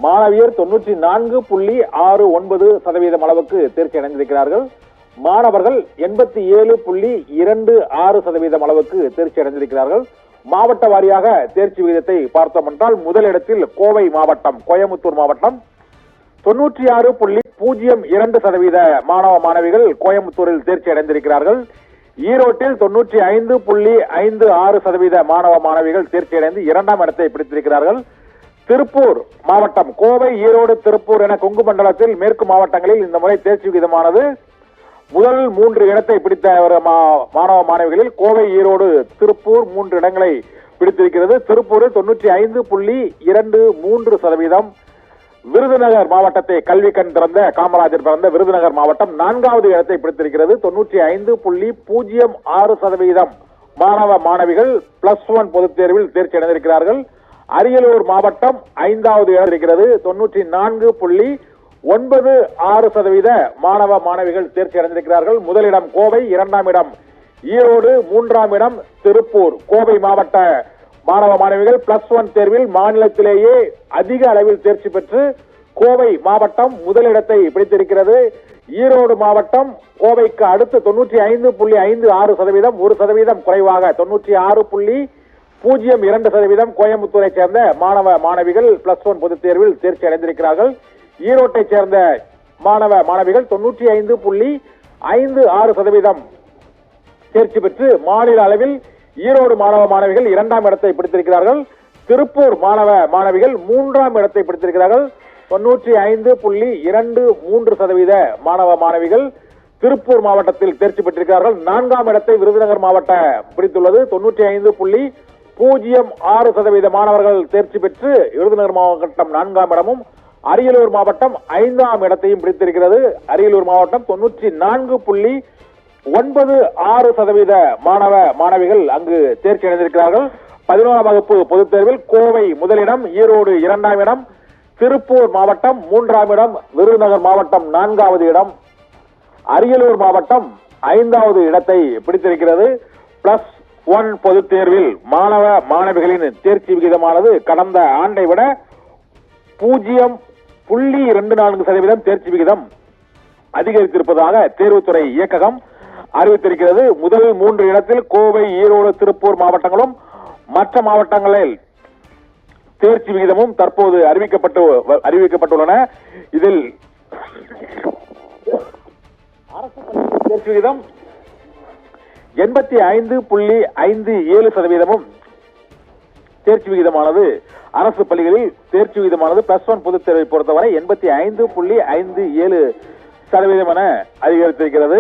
மாணவியர் 94.69% அளவுக்கு தேர்ச்சி அடைந்திருக்கிறார்கள். மாணவர்கள் 87.26% அளவுக்கு தேர்ச்சி அடைந்திருக்கிறார்கள். மாவட்ட வாரியாக தேர்ச்சி விகிதத்தை பார்த்தோம் என்றால் முதலிடத்தில் கோவை மாவட்டம், கோயமுத்தூர் மாவட்டம் 96.02% மாணவ மாணவிகள் கோயமுத்தூரில் தேர்ச்சி அடைந்திருக்கிறார்கள். ஈரோட்டில் 95.56% மாணவ மாணவிகள் தேர்ச்சி அடைந்து இரண்டாம் இடத்தை பிடித்திருக்கிறார்கள். திருப்பூர் மாவட்டம், கோவை, ஈரோடு, திருப்பூர் என கொங்கு மண்டலத்தில் மேற்கு மாவட்டங்களில் இந்த முறை தேர்ச்சி விகிதமானது முதல் 3 இடத்தை பிடித்த மாணவ மாணவிகளில் கோவை, ஈரோடு, திருப்பூர் 3 இடங்களை பிடித்திருக்கிறது. திருப்பூரில் 95.23%. விருதுநகர் மாவட்டத்தை கல்வி கண் திறந்த காமராஜர் பிறந்த விருதுநகர் மாவட்டம் 4வது இடத்தை பிடித்திருக்கிறது. 95.06% மாணவ மாணவிகள் +1 பொதுத் தேர்வில் தேர்ச்சி அடைந்திருக்கிறார்கள். அரியலூர் மாவட்டம் 5வது இடம் இருக்கிறது. 94.96% மாணவ மாணவிகள் தேர்ச்சி அடைந்திருக்கிறார்கள். முதலிடம் கோவை, 2ஆம் இடம் ஈரோடு, 3ஆம் இடம் திருப்பூர். கோவை மாவட்ட மாணவ மாணவிகள் +1 தேர்வில் மாநிலத்திலேயே அதிக அளவில் தேர்ச்சி பெற்று கோவை மாவட்டம் முதலிடத்தை பிடித்திருக்கிறது. ஈரோடு மாவட்டம் கோவைக்கு அடுத்து 95.56%, 1% குறைவாக 96.02% கோயம்புத்தூரை சேர்ந்த மாணவ மாணவிகள் +1 பொதுத் தேர்வில் தேர்ச்சி அடைந்திருக்கிறார்கள். ஈரோட்டை சேர்ந்த மாணவ மாணவிகள் 95.56% தேர்ச்சி பெற்று மாநில அளவில் ஈரோடு மாணவ மாணவிகள் 2ஆம் இடத்தை பிடித்திருக்கிறார்கள். திருப்பூர் மாணவ மாணவிகள் 3ஆம் இடத்தை பிடித்திருக்கிறார்கள். 95.23% மாணவ மாணவிகள் திருப்பூர் மாவட்டத்தில் தேர்ச்சி பெற்றிருக்கிறார்கள். 4ஆம் இடத்தை விருதுநகர் மாவட்டம் பிடித்துள்ளது. 95.06% மாணவர்கள் தேர்ச்சி பெற்று விருதுநகர் மாவட்டம் 4ஆம் இடமும், அரியலூர் மாவட்டம் 5ஆம் இடத்தையும் பிடித்திருக்கிறது. அரியலூர் மாவட்டம் 94.96% மாணவ மாணவிகள் அங்கு தேர்ச்சி அடைந்திருக்கிறார்கள். 11ஆம் வகுப்பு பொதுத் தேர்வில் கோவை முதலிடம், ஈரோடு 2ஆம் இடம், திருப்பூர் மாவட்டம் 3ஆம் இடம், விருதுநகர் மாவட்டம் 4வது இடம், அரியலூர் மாவட்டம் 5வது இடத்தை பிடித்திருக்கிறது. +1 பொதுத் தேர்வில் மாணவ மாணவிகளின் தேர்ச்சி விகிதமானது கடந்த ஆண்டை விட 0.24% தேர்ச்சி விகிதம் அதிகரித்திருப்பதாக தேர்வுத்துறை இயக்ககம் அறிவித்திருக்கிறது. முதல் 3 இடத்தில் கோவை, ஈரோடு, திருப்பூர் மாவட்டங்களும் மற்ற மாவட்டங்களில் தேர்ச்சி விகிதமும் தற்போது அறிவிக்கப்பட்டுள்ளன. இதில் அரசு பள்ளிகளின் தேர்ச்சி விகிதம் 85.57%. தேர்ச்சி விகிதமானது அரசு பள்ளிகளில் தேர்ச்சி விகிதமானது +1 பொதுத் தேர்வை பொறுத்தவரை 85.57% என அதிகரித்திருக்கிறது.